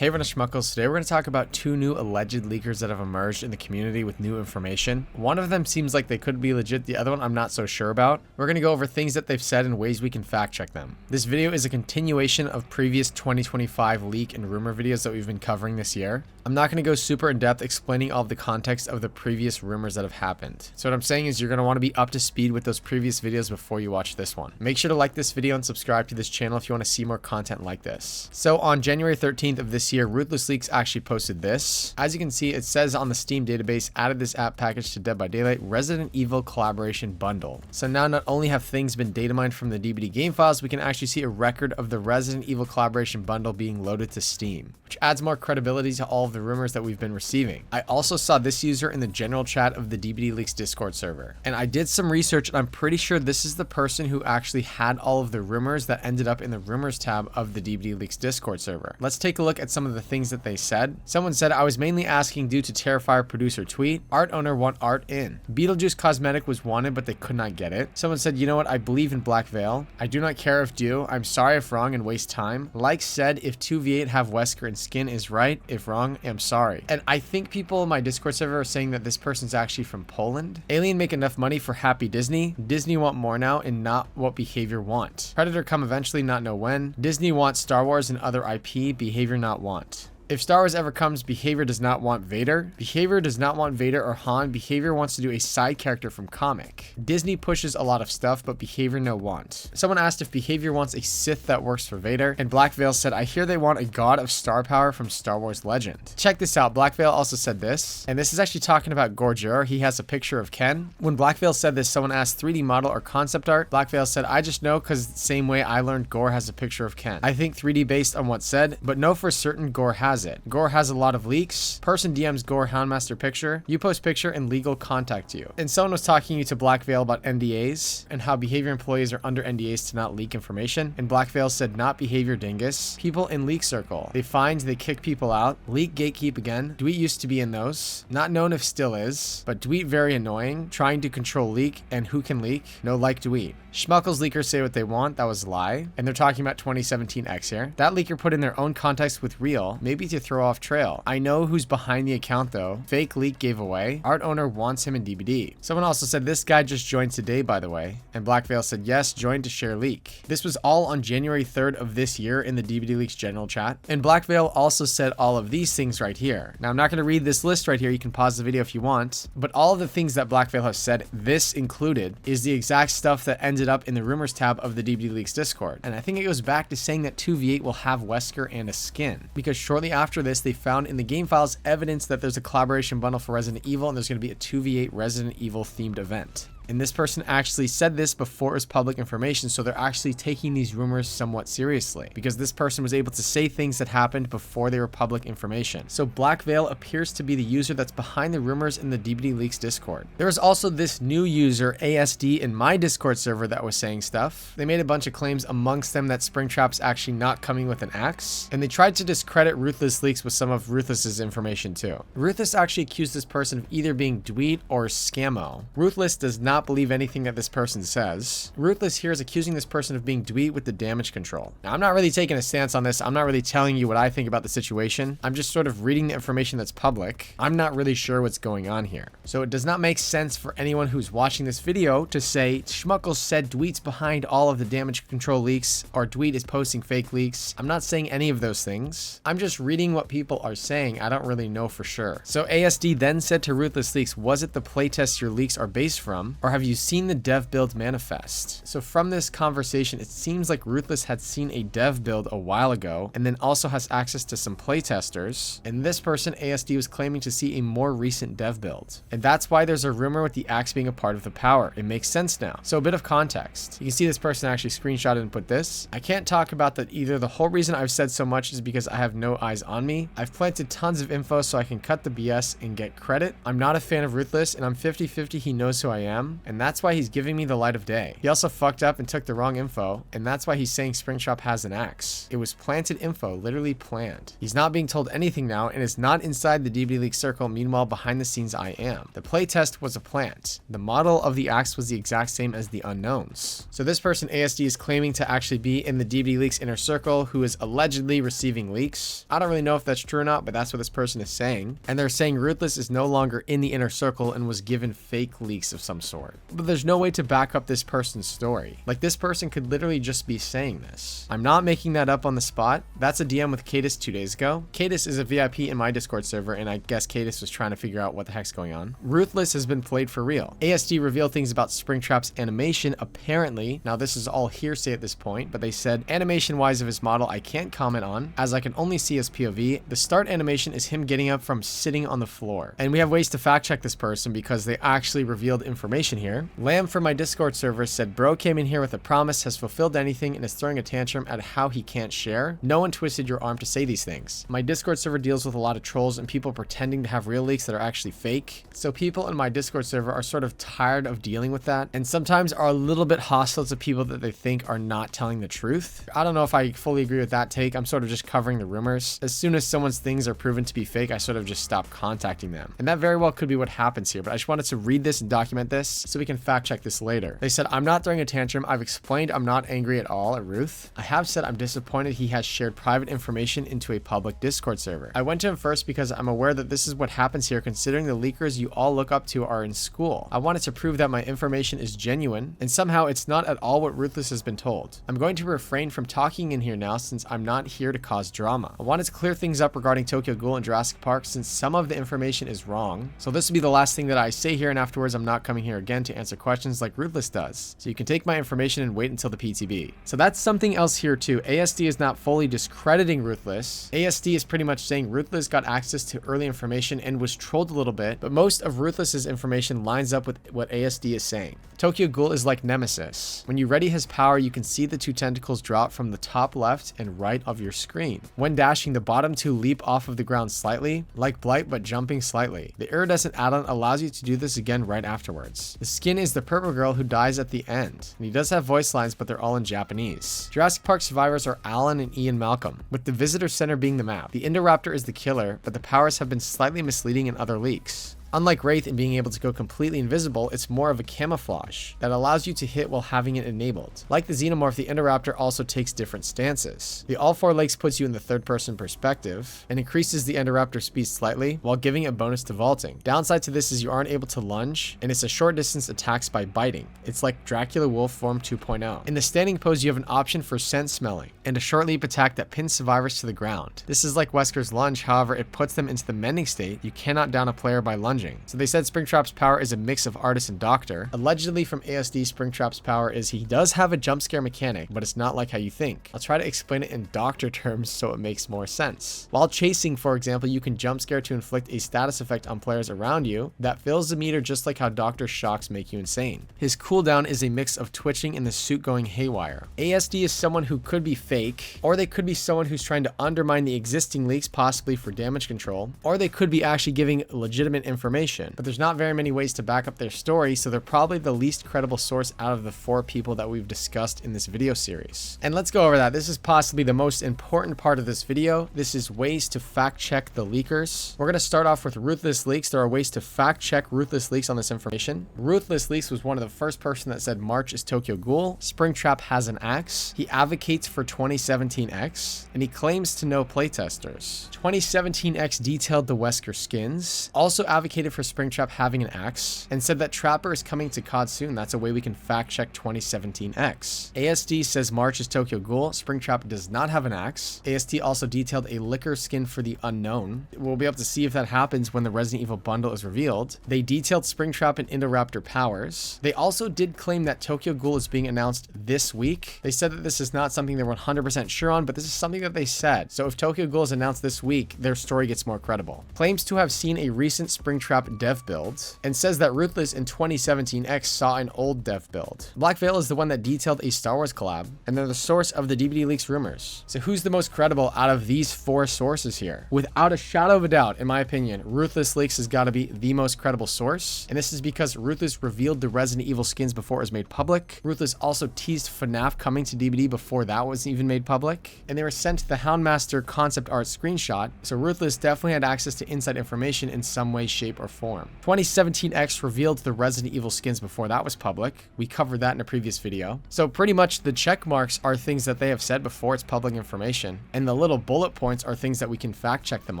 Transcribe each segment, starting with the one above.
Hey everyone, it's Schmuckles. Today we're going to talk about two new alleged leakers that have emerged in the community with new information. One of them seems like they could be legit, the other one I'm not so sure about. We're going to go over things that they've said and ways we can fact check them. This video is a continuation of previous 2025 leak and rumor videos that we've been covering this year. I'm not going to go super in depth explaining all of the context of the previous rumors that have happened. So what I'm saying is you're going to want to be up to speed with those previous videos before you watch this one. Make sure to like this video and subscribe to this channel if you want to see more content like this. So on January 13th of this year, Ruthless Leaks actually posted this. As you can see, it says on the Steam database, added this app package to Dead by Daylight Resident Evil Collaboration Bundle. So now not only have things been data mined from the DBD game files, we can actually see a record of the Resident Evil Collaboration Bundle being loaded to Steam, which adds more credibility to all of the rumors that we've been receiving. I also saw this user in the general chat of the DBD Leaks Discord server, and I did some research and I'm pretty sure this is the person who actually had all of the rumors that ended up in the rumors tab of the DBD Leaks Discord server. Let's take a look at some of the things that they said. Someone said, I was mainly asking due to Terrifier producer tweet, art owner want art in. Beetlejuice cosmetic was wanted but they could not get it. Someone said, you know what, I believe in Black Veil. I do not care if do. I'm sorry if wrong and waste time. Like said, if 2v8 have Wesker and skin is right. If wrong, I'm sorry. And I think people in my Discord server are saying that this person's actually from Poland. Alien make enough money for happy Disney. Disney want more now and not what behavior want. Predator come eventually, not know when. Disney wants Star Wars and other IP, behavior not want. If Star Wars ever comes, behavior does not want Vader. Behavior does not want Vader or Han. Behavior wants to do a side character from comic. Disney pushes a lot of stuff, but behavior no want. Someone asked if behavior wants a Sith that works for Vader, and Black Veil said, I hear they want a god of star power from Star Wars Legend. Check this out. Black Veil also said this, and this is actually talking about Gorger. He has a picture of Ken. When Black Veil said this, someone asked 3D model or concept art. Black Veil said, I just know because the same way I learned Gore has a picture of Ken. I think 3D based on what's said, but know for certain Gore has it. Gore has a lot of leaks. Person DMs Gore Houndmaster picture. You post picture and legal contact you. And someone was talking you to Black Veil about NDAs and how behavior employees are under NDAs to not leak information. And Black Veil said not behavior dingus. People in leak circle. They find they kick people out. Leak gatekeep again. Dweet used to be in those. Not known if still is. But Dweet very annoying. Trying to control leak and who can leak. No like Dweet. Schmuckles leakers say what they want. That was a lie. And they're talking about 2017X here. That leaker put in their own context with real, maybe to throw off trail. I know who's behind the account though. Fake leak gave away. Art owner wants him in DBD. Someone also said this guy just joined today, by the way. And Black Veil said yes, joined to share leak. This was all on January 3rd of this year in the DBD Leaks general chat. And Black Veil also said all of these things right here. Now I'm not going to read this list right here. You can pause the video if you want. But all of the things that Black Veil has said, this included, is the exact stuff that ended up in the rumors tab of the DBD Leaks Discord. And I think it goes back to saying that 2v8 will have Wesker and a skin. Because shortly after this, they found in the game files evidence that there's a collaboration bundle for Resident Evil and there's going to be a 2v8 Resident Evil themed event. And this person actually said this before it was public information, so they're actually taking these rumors somewhat seriously because this person was able to say things that happened before they were public information. So Black Veil appears to be the user that's behind the rumors in the DBD Leaks Discord. There was also this new user, ASD, in my Discord server that was saying stuff. They made a bunch of claims, amongst them that Springtrap's actually not coming with an axe, and they tried to discredit Ruthless Leaks with some of Ruthless's information too. Ruthless actually accused this person of either being Dweet or Scammo. Ruthless does not believe anything that this person says. Ruthless here is accusing this person of being Dweet with the damage control. Now, I'm not really taking a stance on this. I'm not really telling you what I think about the situation. I'm just sort of reading the information that's public. I'm not really sure what's going on here. So it does not make sense for anyone who's watching this video to say Schmuckles said Dweet's behind all of the damage control leaks or Dweet is posting fake leaks. I'm not saying any of those things. I'm just reading what people are saying. I don't really know for sure. So ASD then said to Ruthless Leaks, was it the playtest your leaks are based from, or have you seen the dev build manifest? So from this conversation, it seems like Ruthless had seen a dev build a while ago and then also has access to some playtesters. And this person, ASD, was claiming to see a more recent dev build. And that's why there's a rumor with the axe being a part of the power. It makes sense now. So a bit of context. You can see this person actually screenshotted and put this. I can't talk about that either. The whole reason I've said so much is because I have no eyes on me. I've planted tons of info so I can cut the BS and get credit. I'm not a fan of Ruthless and I'm 50-50 he knows who I am. him, and that's why he's giving me the light of day. He also fucked up and took the wrong info, and that's why he's saying Springtrap has an axe. It was planted info, literally planned. He's not being told anything now, and is not inside the DBD leak circle. Meanwhile, behind the scenes, I am. The playtest was a plant. The model of the axe was the exact same as the unknowns. So this person, ASD, is claiming to actually be in the DBD leaks inner circle, who is allegedly receiving leaks. I don't really know if that's true or not, but that's what this person is saying. And they're saying Ruthless is no longer in the inner circle and was given fake leaks of some sort. But there's no way to back up this person's story. Like, this person could literally just be saying this. I'm not making that up on the spot. That's a DM with Cadis 2 days ago. Cadis is a VIP in my Discord server, and I guess Cadis was trying to figure out what the heck's going on. Ruthless has been played for real. ASD revealed things about Springtrap's animation, apparently. Now, this is all hearsay at this point, but they said animation-wise of his model, I can't comment on, as I can only see his POV. The start animation is him getting up from sitting on the floor. And we have ways to fact check this person because they actually revealed information here. Lamb from my Discord server said, bro came in here with a promise, has fulfilled anything, and is throwing a tantrum at how he can't share. No one twisted your arm to say these things. My Discord server deals with a lot of trolls and people pretending to have real leaks that are actually fake. So people in my Discord server are sort of tired of dealing with that, and sometimes are a little bit hostile to people that they think are not telling the truth. I don't know if I fully agree with that take. I'm sort of just covering the rumors. As soon as someone's things are proven to be fake, I sort of just stop contacting them. And that very well could be what happens here, but I just wanted to read this and document this so we can fact check this later. They said, I'm not throwing a tantrum. I've explained I'm not angry at all at Ruth. I have said I'm disappointed he has shared private information into a public Discord server. I went to him first because I'm aware that this is what happens here considering the leakers you all look up to are in school. I wanted to prove that my information is genuine, and somehow it's not at all what Ruthless has been told. I'm going to refrain from talking in here now since I'm not here to cause drama. I wanted to clear things up regarding Tokyo Ghoul and Jurassic Park since some of the information is wrong. So this will be the last thing that I say here, and afterwards I'm not coming here again to answer questions like Ruthless does. So you can take my information and wait until the PTB. So that's something else here too. ASD is not fully discrediting Ruthless. ASD is pretty much saying Ruthless got access to early information and was trolled a little bit, but most of Ruthless's information lines up with what ASD is saying. Tokyo Ghoul is like Nemesis. When you ready his power, you can see the two tentacles drop from the top left and right of your screen. When dashing, the bottom two leap off of the ground slightly, like Blight but jumping slightly. The iridescent add-on allows you to do this again right afterwards. The skin is the purple girl who dies at the end, and he does have voice lines, but they're all in Japanese. Jurassic Park survivors are Alan and Ian Malcolm, with the visitor center being the map. The Indoraptor is the killer, but the powers have been slightly misleading in other leaks. Unlike Wraith and being able to go completely invisible, it's more of a camouflage that allows you to hit while having it enabled. Like the Xenomorph, the Indoraptor also takes different stances. The All Four Legs puts you in the third-person perspective and increases the Indoraptor speed slightly while giving a bonus to vaulting. Downside to this is you aren't able to lunge, and it's a short distance attacks by biting. It's like Dracula Wolf Form 2.0. In the standing pose, you have an option for scent smelling and a short leap attack that pins survivors to the ground. This is like Wesker's lunge, however, it puts them into the mending state. You cannot down a player by lunging. So they said Springtrap's power is a mix of artist and doctor. Allegedly from ASD, Springtrap's power is he does have a jump scare mechanic, but it's not like how you think. I'll try to explain it in doctor terms so it makes more sense. While chasing, for example, you can jump scare to inflict a status effect on players around you that fills the meter just like how Doctor shocks make you insane. His cooldown is a mix of twitching and the suit going haywire. ASD is someone who could be fake, or they could be someone who's trying to undermine the existing leaks possibly for damage control, or they could be actually giving legitimate information. But there's not very many ways to back up their story, so they're probably the least credible source out of the 4 people that we've discussed in this video series. And let's go over that. This is possibly the most important part of this video. This is ways to fact check the leakers. We're going to start off with Ruthless Leaks. There are ways to fact check Ruthless Leaks on this information. Ruthless Leaks was one of the first person that said March is Tokyo Ghoul. Springtrap has an axe. He advocates for 2017X, and he claims to know playtesters. 2017X detailed the Wesker skins, also advocated for Springtrap having an axe, and said that Trapper is coming to COD soon. That's a way we can fact check 2017X. ASD says March is Tokyo Ghoul. Springtrap does not have an axe. ASD also detailed a LEAKER skin for the unknown. We'll be able to see if that happens when the Resident Evil bundle is revealed. They detailed Springtrap and Indoraptor powers. They also did claim that Tokyo Ghoul is being announced this week. They said that this is not something they're 100% sure on, but this is something that they said. So if Tokyo Ghoul is announced this week, their story gets more credible. Claims to have seen a recent Springtrap Springtrap dev build, and says that Ruthless in 2017X saw an old dev build. Black Veil is the one that detailed a Star Wars collab, and they're the source of the DBD leaks rumors. So who's the most credible out of these 4 sources here? Without a shadow of a doubt, in my opinion, Ruthless Leaks has got to be the most credible source, and this is because Ruthless revealed the Resident Evil skins before it was made public. Ruthless also teased FNAF coming to DBD before that was even made public, and they were sent the Houndmaster concept art screenshot, so Ruthless definitely had access to inside information in some way, shape, or form. 2017X revealed the Resident Evil skins before that was public. We covered that in a previous video. So pretty much the check marks are things that they have said before it's public information, and the little bullet points are things that we can fact check them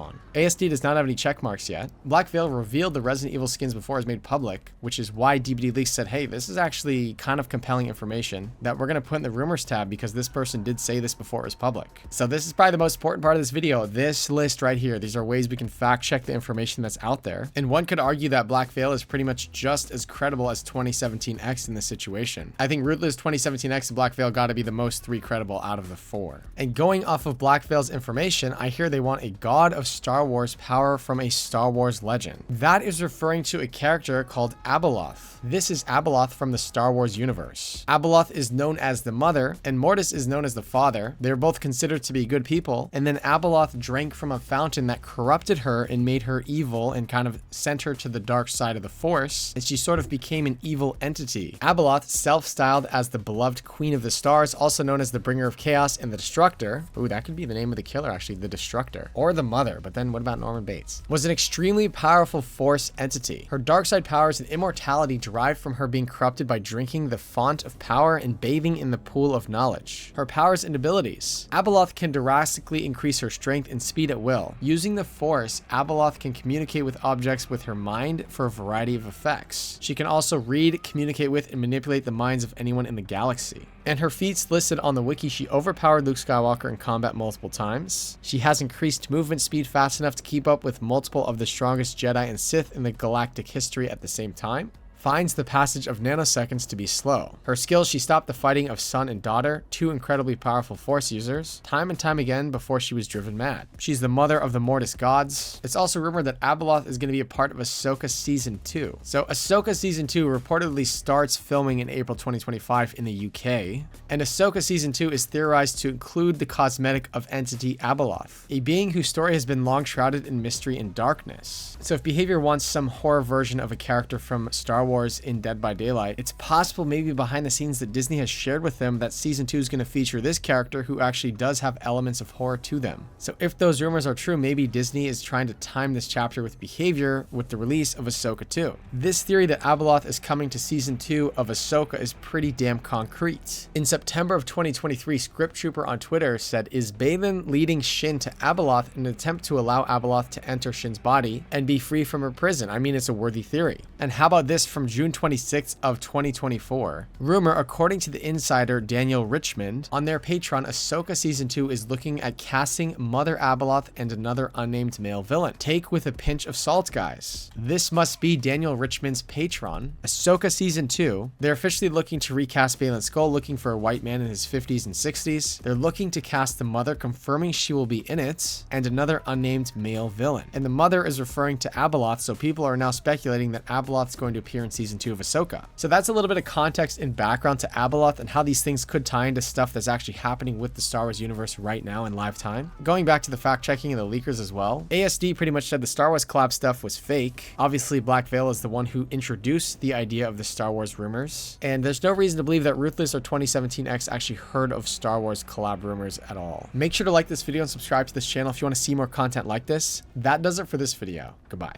on. ASD does not have any check marks yet. Black Veil revealed the Resident Evil skins before it was made public, which is why DBD Leaks said, hey, this is actually kind of compelling information that we're going to put in the rumors tab because this person did say this before it was public. So this is probably the most important part of this video. This list right here, these are ways we can fact check the information that's out there. And one could argue that Black Veil is pretty much just as credible as 2017X in this situation. I think Ruthless, 2017X, and Black Veil got to be the most 3 credible out of the 4. And going off of Black Veil's information, I hear they want a god of Star Wars power from a Star Wars legend. That is referring to a character called Abeloth. This is Abeloth from the Star Wars universe. Abeloth is known as the mother, and Mortis is known as the father. They're both considered to be good people, and then Abeloth drank from a fountain that corrupted her and made her evil and kind of sent her to the dark side of the Force, and she sort of became an evil entity. Abeloth, self-styled as the beloved Queen of the Stars, also known as the Bringer of Chaos and the Destructor. Ooh, that could be the name of the killer, actually, the Destructor. Or the Mother, but then what about Norman Bates? Was an extremely powerful Force entity. Her dark side powers and immortality derived from her being corrupted by drinking the font of power and bathing in the pool of knowledge. Her powers and abilities. Abeloth can drastically increase her strength and speed at will. Using the Force, Abeloth can communicate with objects with her mind for a variety of effects. She can also read, communicate with, and manipulate the minds of anyone in the galaxy. And her feats listed on the wiki, she overpowered Luke Skywalker in combat multiple times. She has increased movement speed fast enough to keep up with multiple of the strongest Jedi and Sith in the galactic history at the same time. Finds the passage of nanoseconds to be slow. Her skills, she stopped the fighting of son and daughter, 2 incredibly powerful Force users, time and time again before she was driven mad. She's the mother of the Mortis gods. It's also rumored that Abeloth is going to be a part of Ahsoka Season 2. So Ahsoka Season 2 reportedly starts filming in April 2025 in the UK, and Ahsoka Season 2 is theorized to include the cosmetic of entity Abeloth, a being whose story has been long shrouded in mystery and darkness. So if Behavior wants some horror version of a character from Star Wars in Dead by Daylight, it's possible maybe behind the scenes that Disney has shared with them that Season 2 is going to feature this character who actually does have elements of horror to them. So if those rumors are true, maybe Disney is trying to time this chapter with Behavior with the release of Ahsoka 2. This theory that Abeloth is coming to Season 2 of Ahsoka is pretty damn concrete. In September of 2023, Script Trooper on Twitter said, is Balin leading Shin to Abeloth in an attempt to allow Abeloth to enter Shin's body and be free from her prison? I mean, it's a worthy theory. And how about this from June 26th of 2024? Rumor, according to the insider Daniel Richmond, on their Patreon, Ahsoka Season 2 is looking at casting Mother Abeloth and another unnamed male villain. Take with a pinch of salt, guys. This must be Daniel Richmond's Patreon. Ahsoka Season 2, they're officially looking to recast Balin Skull, looking for a white man in his 50s and 60s. They're looking to cast the mother, confirming she will be in it, and another unnamed male villain. And the mother is referring to Abeloth, so people are now speculating that Abeloth's going to appear in Season 2 of Ahsoka. So that's a little bit of context and background to Abeloth and how these things could tie into stuff that's actually happening with the Star Wars universe right now in live time. Going back to the fact checking and the leakers as well, ASD pretty much said the Star Wars collab stuff was fake. Obviously, Black Veil is the one who introduced the idea of the Star Wars rumors, and there's no reason to believe that Ruthless or 2017X actually heard of Star Wars collab rumors at all. Make sure to like this video and subscribe to this channel if you want to see more content like this. That does it for this video. Goodbye.